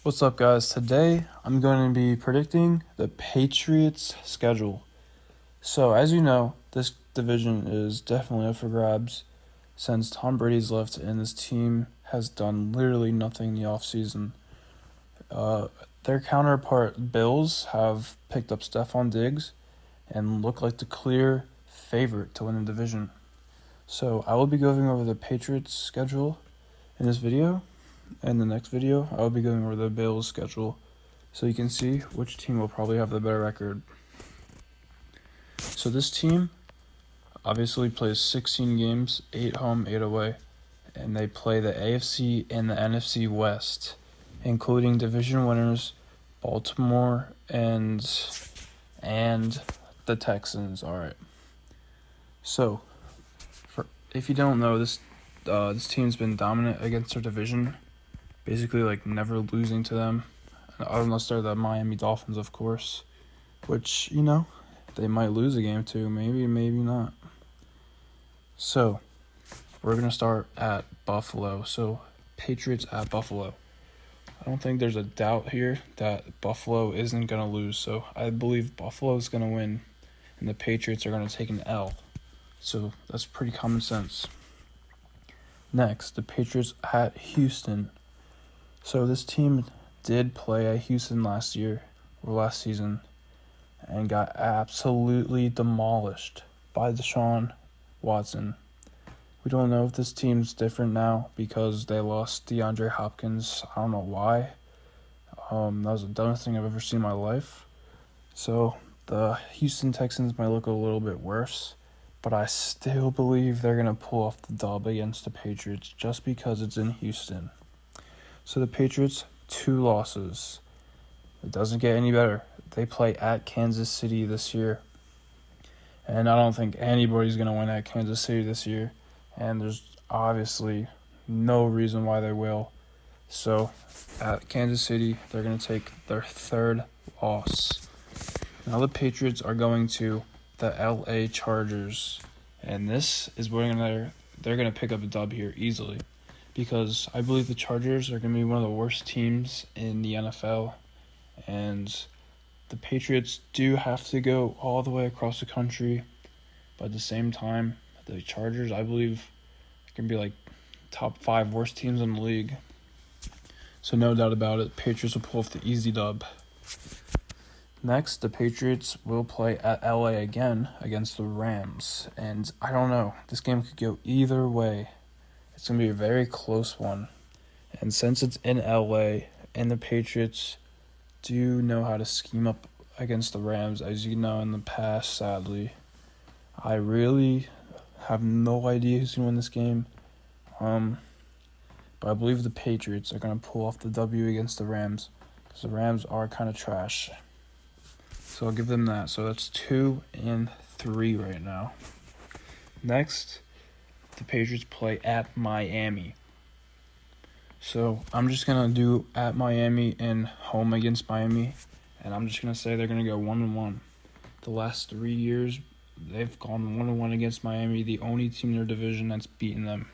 What's up, guys? Today I'm going to be predicting the Patriots' schedule. So, as you know, this division is definitely up for grabs since Tom Brady's left and this team has done literally nothing in the offseason. Their counterpart, Bills, have picked up Stephon Diggs and look like the clear favorite to win the division. So, I will be going over the Patriots' schedule in this video. In the next video, I'll be going over the Bills' schedule so you can see which team will probably have the better record. So this team obviously plays 16 games, 8 home, 8 away, and they play the AFC and the NFC West, including division winners Baltimore and the Texans. All right. So, if you don't know, this team's been dominant against their division. Basically, never losing to them, unless they're the Miami Dolphins, of course, which, they might lose a game to, maybe not. So, we're going to start at Buffalo. So, Patriots at Buffalo. I don't think there's a doubt here that Buffalo isn't going to lose, so I believe Buffalo is going to win, and the Patriots are going to take an L. So, that's pretty common sense. Next, the Patriots at Houston. So this team did play at Houston last season and got absolutely demolished by Deshaun Watson. We don't know if this team's different now because they lost DeAndre Hopkins. I don't know why. That was the dumbest thing I've ever seen in my life. So the Houston Texans might look a little bit worse, but I still believe they're going to pull off the dub against the Patriots just because it's in Houston. So the Patriots, 2 losses. It doesn't get any better. They play at Kansas City this year. And I don't think anybody's going to win at Kansas City this year. And there's obviously no reason why they will. So at Kansas City, they're going to take their 3rd loss. Now the Patriots are going to the LA Chargers. And this is where they're going to pick up a dub here easily. Because I believe the Chargers are going to be one of the worst teams in the NFL. And the Patriots do have to go all the way across the country. But at the same time, the Chargers, I believe, can be top 5 worst teams in the league. So no doubt about it, Patriots will pull off the easy dub. Next, the Patriots will play at LA again against the Rams. And I don't know, this game could go either way. It's going to be a very close one. And since it's in LA and the Patriots do know how to scheme up against the Rams, as you know in the past, sadly, I really have no idea who's going to win this game. But I believe the Patriots are going to pull off the W against the Rams because the Rams are kind of trash. So I'll give them that. So that's 2 and 3 right now. Next, the Patriots play at Miami. So I'm just going to do at Miami and home against Miami. And I'm just going to say they're going to go 1-1. The last 3 years, they've gone 1-1 against Miami, the only team in their division that's beaten them.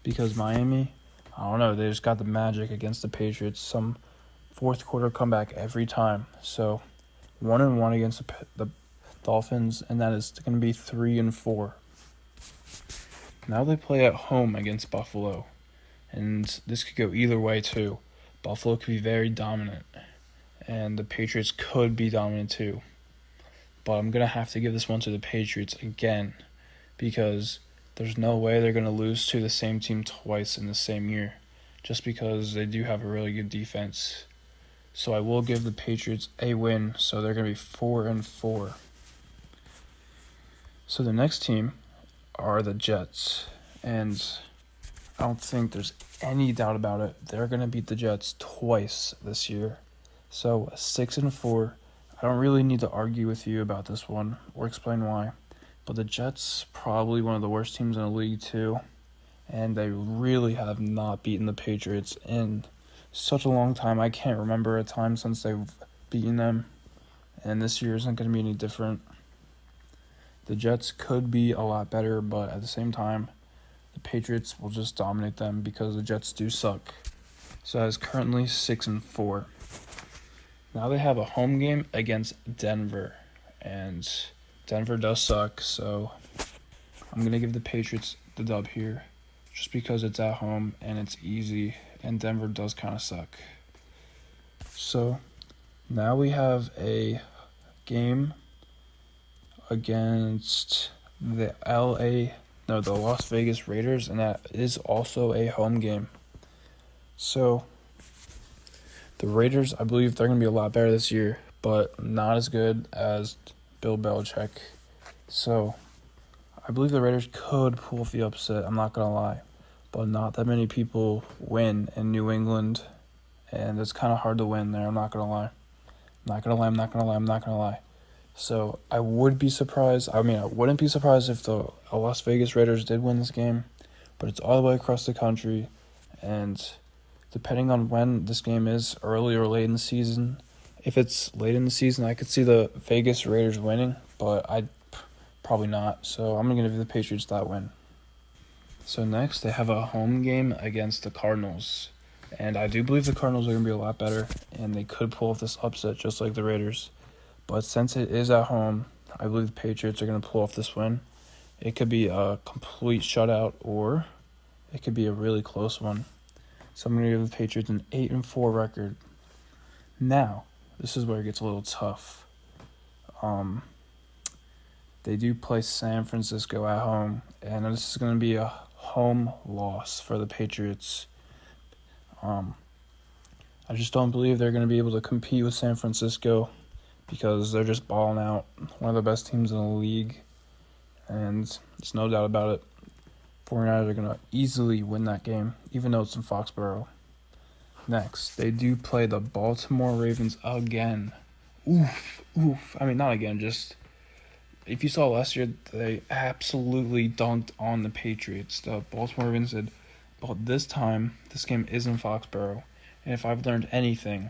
Because Miami, I don't know, they just got the magic against the Patriots. Some fourth quarter comeback every time. So 1-1 against the Dolphins, and that is going to be 3-4. Now they play at home against Buffalo, and this could go either way too. Buffalo could be very dominant, and the Patriots could be dominant too. But I'm going to have to give this one to the Patriots again because there's no way they're going to lose to the same team twice in the same year just because they do have a really good defense. So I will give the Patriots a win, so they're going to be 4-4. So the next team are the Jets, and I don't think there's any doubt about it. They're going to beat the Jets twice this year. So 6-4. I don't really need to argue with you about this one or explain why, but the Jets probably one of the worst teams in the league too, and they really have not beaten the Patriots in such a long time. I can't remember a time since they've beaten them, and this year isn't going to be any different. The Jets could be a lot better, but at the same time, the Patriots will just dominate them because the Jets do suck. So that is currently 6-4. Now they have a home game against Denver, and Denver does suck, so I'm going to give the Patriots the dub here just because it's at home and it's easy, and Denver does kind of suck. So now we have a game against the Las Vegas Raiders, and that is also a home game. So the Raiders, I believe they're going to be a lot better this year, but not as good as Bill Belichick. So I believe the Raiders could pull off the upset, I'm not going to lie. But not that many people win in New England, and it's kind of hard to win there, I'm not going to lie. So I would be surprised. I wouldn't be surprised if the Las Vegas Raiders did win this game, but it's all the way across the country, and depending on when this game is, early or late in the season, if it's late in the season, I could see the Vegas Raiders winning, but I'd probably not. So I'm going to give the Patriots that win. So next, they have a home game against the Cardinals, and I do believe the Cardinals are going to be a lot better, and they could pull off this upset just like the Raiders. But since it is at home, I believe the Patriots are going to pull off this win. It could be a complete shutout, or it could be a really close one. So I'm going to give the Patriots an 8-4 record. Now, this is where it gets a little tough. They do play San Francisco at home, and this is going to be a home loss for the Patriots. I just don't believe they're going to be able to compete with San Francisco because they're just balling out, one of the best teams in the league, and there's no doubt about it. 49ers are going to easily win that game, even though it's in Foxborough. Next, they do play the Baltimore Ravens again. Oof. Not again, just if you saw last year, they absolutely dunked on the Patriots. The Baltimore Ravens did, but this time, this game is in Foxborough, and if I've learned anything,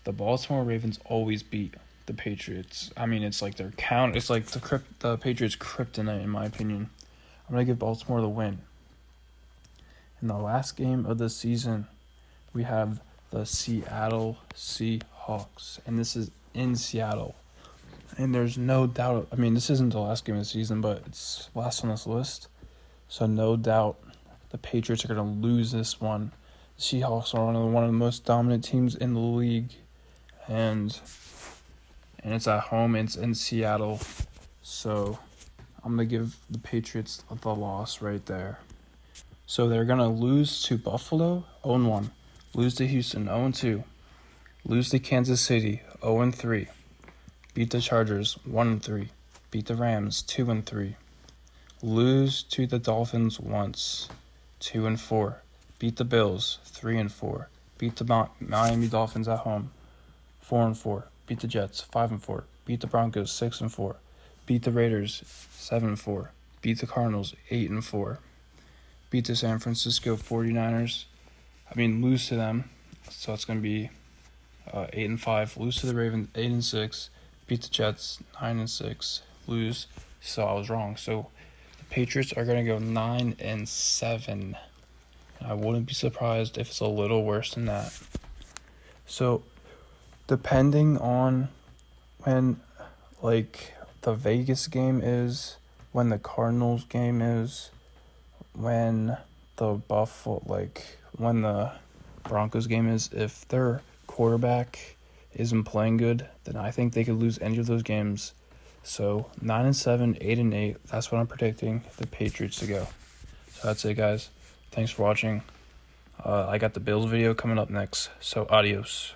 the Baltimore Ravens always beat the Patriots. It's like their count. It's like the Patriots' kryptonite, in my opinion. I'm going to give Baltimore the win. In the last game of the season, we have the Seattle Seahawks, and this is in Seattle. And there's no doubt, this isn't the last game of the season, but it's last on this list. So no doubt the Patriots are going to lose this one. The Seahawks are one of the most dominant teams in the league. And it's at home, it's in Seattle. So I'm going to give the Patriots the loss right there. So they're going to lose to Buffalo, 0-1. Lose to Houston, 0-2. Lose to Kansas City, 0-3. Beat the Chargers, 1-3. Beat the Rams, 2-3. Lose to the Dolphins once, 2-4. Beat the Bills, 3-4. Beat the Miami Dolphins at home, 4-4. Beat the Jets, 5-4. Beat the Broncos, 6-4. Beat the Raiders, 7-4. Beat the Cardinals, 8-4. Beat the San Francisco 49ers. Lose to them, so it's going to be 8-5. Lose to the Ravens, 8-6. Beat the Jets, 9-6. Lose, so I was wrong. So the Patriots are going to go 9-7. I wouldn't be surprised if it's a little worse than that. So depending on when, the Vegas game is, when the Cardinals game is, when the when the Broncos game is, if their quarterback isn't playing good, then I think they could lose any of those games. So 9-7, 8-8, that's what I'm predicting the Patriots to go. So that's it, guys. Thanks for watching. I got the Bills video coming up next, so adios.